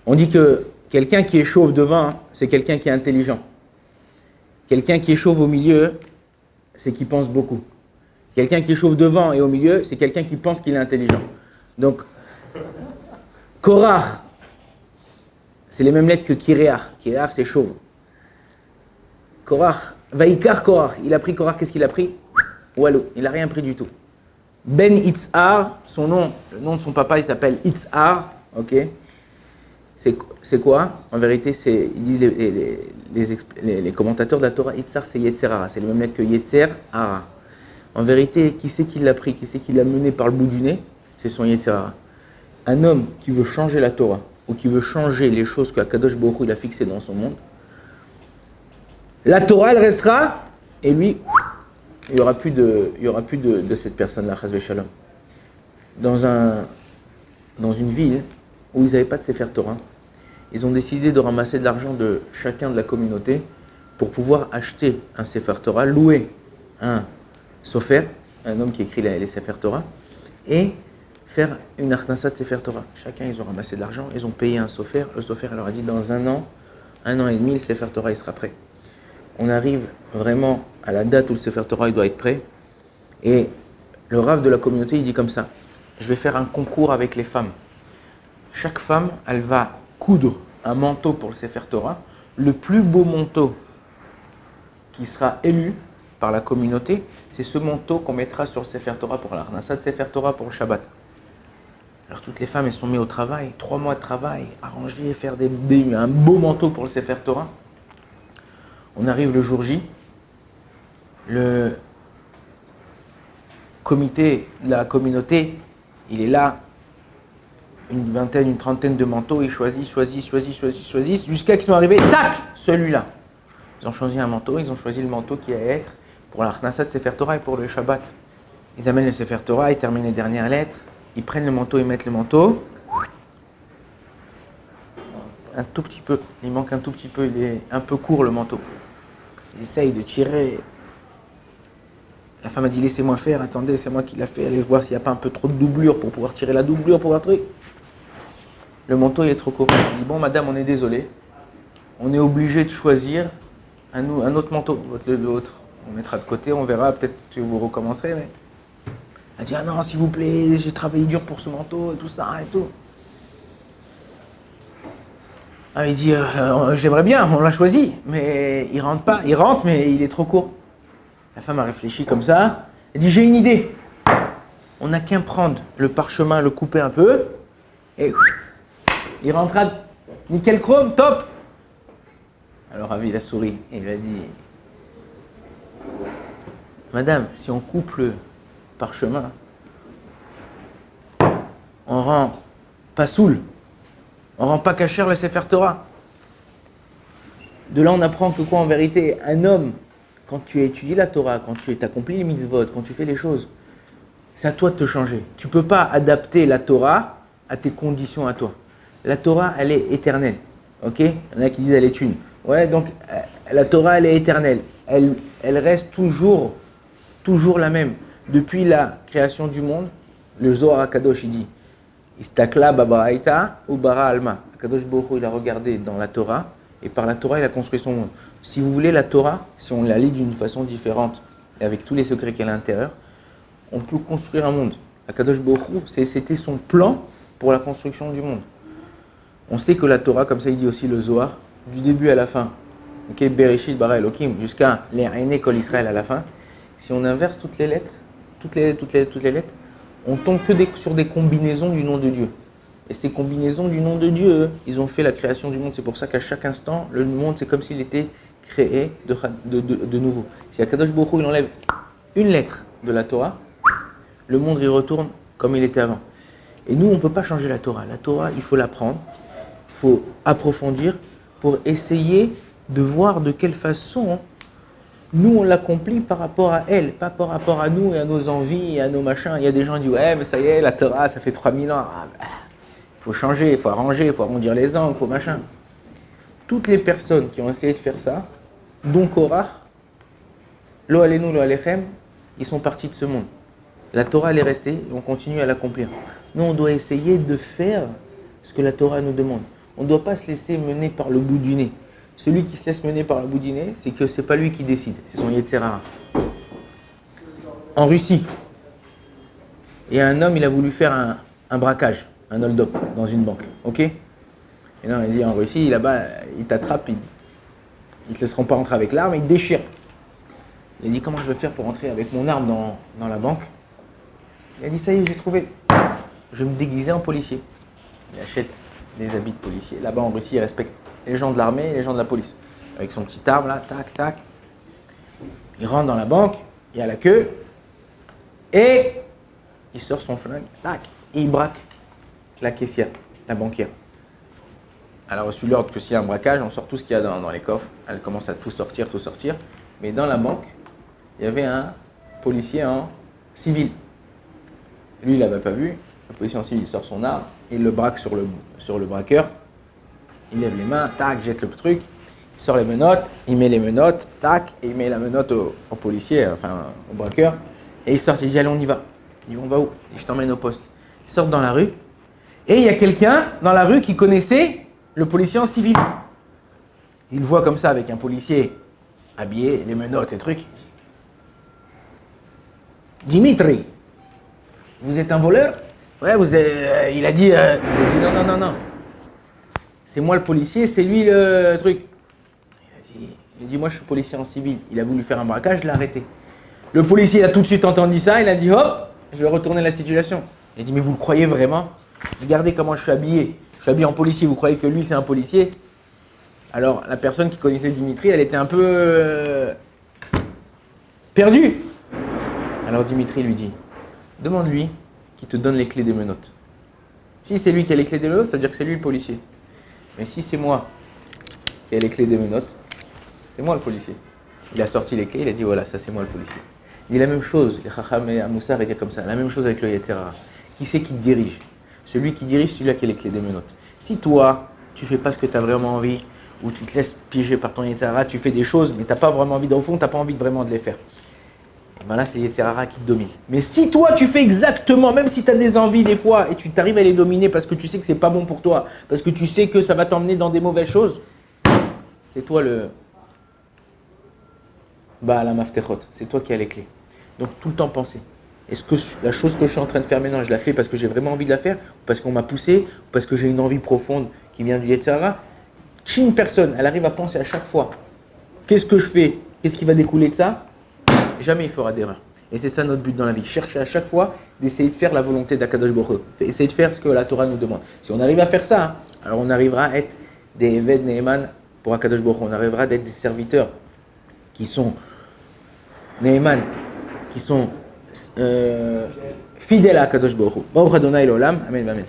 On dit que quelqu'un qui est chauve devant, c'est quelqu'un qui est intelligent. Quelqu'un qui est chauve au milieu, c'est qui pense beaucoup. Quelqu'un qui est chauve devant et au milieu, c'est quelqu'un qui pense qu'il est intelligent. Donc, Korach, c'est les mêmes lettres que Kireach. Kireach, c'est chauve. Korach, Vaikar Korach, il a pris Korach, qu'est-ce qu'il a pris? Walou, il n'a rien pris du tout. Ben Itzhar, son nom, le nom de son papa, il s'appelle Itzhar, ok? C'est quoi? En vérité, ils disent les commentateurs de la Torah, Itzhar, c'est Yetzerara, c'est le même lettre que Yetzer Hara. En vérité, qui c'est qui l'a pris, qui c'est qui l'a mené par le bout du nez? C'est son Yetzerara. Un homme qui veut changer la Torah, ou qui veut changer les choses que Kadosh Baruch Hu il a fixées dans son monde, la Torah, elle restera, et lui, il n'y aura plus de cette personne-là, Chazvé Shalom. Dans une ville où ils n'avaient pas de Sefer Torah, ils ont décidé de ramasser de l'argent de chacun de la communauté pour pouvoir acheter un Sefer Torah, louer un sofer, un homme qui écrit les Sefer Torah, et faire une Achnasat Sefer Torah. Chacun, ils ont ramassé de l'argent, ils ont payé un sofer. Le sofer leur a dit, dans un an et demi, le Sefer Torah il sera prêt. On arrive vraiment à la date où le Sefer Torah il doit être prêt. Et le Rav de la communauté, il dit comme ça, je vais faire un concours avec les femmes. Chaque femme, elle va coudre un manteau pour le Sefer Torah. Le plus beau manteau qui sera élu par la communauté, c'est ce manteau qu'on mettra sur le Sefer Torah pour l'Arnasat Sefer Torah pour le Shabbat. Alors toutes les femmes, elles sont mises au travail, 3 mois de travail, arranger, faire un beau manteau pour le Sefer Torah. On arrive le jour J, le comité de la communauté, il est là, une vingtaine, une trentaine de manteaux, ils choisissent, jusqu'à qu'ils sont arrivés, tac, celui-là. Ils ont choisi un manteau, ils ont choisi le manteau qui allait être pour la Achnasat Sefer Torah et pour le Shabbat. Ils amènent le Sefer Torah, ils terminent les dernières lettres, ils prennent le manteau, ils mettent le manteau. Un tout petit peu, il manque un tout petit peu, il est un peu court le manteau. Ils essayent de tirer. La femme a dit laissez-moi faire, attendez, c'est moi qui l'a fait, allez voir s'il n'y a pas un peu trop de doublure pour pouvoir tirer la doublure pour voir truc. Le manteau il est trop court. Il dit bon madame, on est désolé, on est obligé de choisir un autre manteau, l'autre. On mettra de côté, on verra, peut-être que vous recommencerez. Mais... Elle dit ah non s'il vous plaît, j'ai travaillé dur pour ce manteau et tout ça et tout. Ah, il dit j'aimerais bien, on l'a choisi, mais il rentre pas, il rentre mais il est trop court. La femme a réfléchi comme ça, elle dit j'ai une idée. On n'a qu'à prendre le parchemin, le couper un peu, et il rentrera nickel chrome, top. Alors Ravi il a souri et il lui a dit madame, si on coupe le parchemin, on rend pas saoul. On ne rend pas cachère le Sefer Torah. De là, on apprend que quoi en vérité? Un homme, quand tu étudies la Torah, quand tu accomplis les mitzvot, quand tu fais les choses, c'est à toi de te changer. Tu ne peux pas adapter la Torah à tes conditions à toi. La Torah, elle est éternelle. Ok? Il y en a qui disent elle est une. Ouais, donc la Torah, elle est éternelle. Elle reste toujours la même. Depuis la création du monde, le Zohar HaKadosh, il dit Istakla babaraita ou bara alma. Kadosh Baruch Hu, il a regardé dans la Torah et par la Torah il a construit son monde. Si vous voulez la Torah, si on la lit d'une façon différente et avec tous les secrets qu'il y a à l'intérieur, on peut construire un monde. Kadosh Baruch Hu, c'était son plan pour la construction du monde. On sait que la Torah, comme ça il dit aussi le Zohar, du début à la fin, okay, Bereshit bara Elohim, jusqu'à les Aïné Kol Israël à la fin, si on inverse toutes les lettres, toutes les lettres, on tombe que sur des combinaisons du nom de Dieu. Et ces combinaisons du nom de Dieu, ils ont fait la création du monde. C'est pour ça qu'à chaque instant, le monde, c'est comme s'il était créé de nouveau. Si Akadosh Baruch Hu, il enlève une lettre de la Torah, le monde il retourne comme il était avant. Et nous, on ne peut pas changer la Torah. La Torah, il faut l'apprendre, il faut approfondir pour essayer de voir de quelle façon nous, on l'accomplit par rapport à elle, pas par rapport à nous et à nos envies et à nos machins. Il y a des gens qui disent ouais, mais ça y est, la Torah, ça fait 3000 ans. Il faut changer, il faut arranger, il faut arrondir les angles, il faut machin. Toutes les personnes qui ont essayé de faire ça, dont Korach, Lo Aleinu, Lo Alechem, ils sont partis de ce monde. La Torah, elle est restée et on continue à l'accomplir. Nous, on doit essayer de faire ce que la Torah nous demande. On ne doit pas se laisser mener par le bout du nez. Celui qui se laisse mener par le bout du nez, c'est que ce n'est pas lui qui décide, c'est son Yetzer Hara. En Russie, il y a un homme, il a voulu faire un braquage, un hold-up dans une banque. Ok? Et non, il dit en Russie, là-bas, il t'attrape, il ne te laisseront pas rentrer avec l'arme, il te déchire. Il a dit comment je vais faire pour rentrer avec mon arme dans la banque? Il a dit ça y est, j'ai trouvé. Je vais me déguiser en policier. Il achète des habits de policier. Là-bas en Russie, il respecte les gens de l'armée et les gens de la police. Avec son petit arme là, tac, tac. Il rentre dans la banque, il y a la queue. Et il sort son flingue, tac. Et il braque la caissière, la banquière. Elle a reçu l'ordre que s'il y a un braquage, on sort tout ce qu'il y a dans les coffres. Elle commence à tout sortir. Mais dans la banque, il y avait un policier en civil. Lui, il l'avait pas vu. Le policier en civil, il sort son arme, il le braque sur le braqueur. Il lève les mains, tac, jette le truc. Il sort les menottes, il met les menottes, tac, et il met la menotte au policier, enfin au braqueur. Et il sort, il dit allez, on y va. Il dit on va où? Il dit je t'emmène au poste. Ils sortent dans la rue. Et il y a quelqu'un dans la rue qui connaissait le policier en civil. Il le voit comme ça avec un policier habillé, les menottes et trucs. Dimitri, vous êtes un voleur? Ouais, il a dit non. C'est moi le policier, c'est lui le truc. Il a dit moi je suis policier en civil. Il a voulu faire un braquage, je l'ai arrêté. Le policier a tout de suite entendu ça, il a dit hop, je vais retourner la situation. Il a dit mais vous le croyez vraiment? Regardez comment je suis habillé. Je suis habillé en policier, vous croyez que lui c'est un policier? Alors la personne qui connaissait Dimitri, elle était un peu perdue. Alors Dimitri lui dit, demande-lui qu'il te donne les clés des menottes. Si c'est lui qui a les clés des menottes, ça veut dire que c'est lui le policier. Mais si c'est moi qui ai les clés des menottes, c'est moi le policier. Il a sorti les clés, il a dit voilà, ça c'est moi le policier. Il dit la même chose, les Chacham et Amoussar étaient comme ça, la même chose avec le Yetzer Hara. Qui c'est qui te dirige? Celui qui dirige, celui-là qui a les clés des menottes. Si toi, tu fais pas ce que tu as vraiment envie, ou tu te laisses piéger par ton Yetzer Hara, tu fais des choses, mais tu n'as pas vraiment envie, au fond, tu n'as pas envie vraiment de les faire. Et ben là, c'est Yetzer Hara qui te domine. Mais si toi, tu fais exactement, même si tu as des envies des fois, et tu t'arrives à les dominer parce que tu sais que c'est pas bon pour toi, parce que tu sais que ça va t'emmener dans des mauvaises choses, c'est toi le... Bah, la maftechot, c'est toi qui as les clés. Donc tout le temps penser. Est-ce que la chose que je suis en train de faire maintenant, je la fais parce que j'ai vraiment envie de la faire, ou parce qu'on m'a poussé, ou parce que j'ai une envie profonde qui vient du Yetzer Hara? Si une personne, elle arrive à penser à chaque fois, qu'est-ce que je fais? Qu'est-ce qui va découler de ça? Jamais il fera d'erreur. Et c'est ça notre but dans la vie. Chercher à chaque fois d'essayer de faire la volonté d'Akadosh Baruch Hu. Essayer de faire ce que la Torah nous demande. Si on arrive à faire ça, alors on arrivera à être des Eved Neeman pour Akadosh Baruch Hu. On arrivera à être des serviteurs qui sont Neeman, qui sont fidèles à Akadosh Baruch Hu. Baruch Adonai l'Olam. Amen, amen.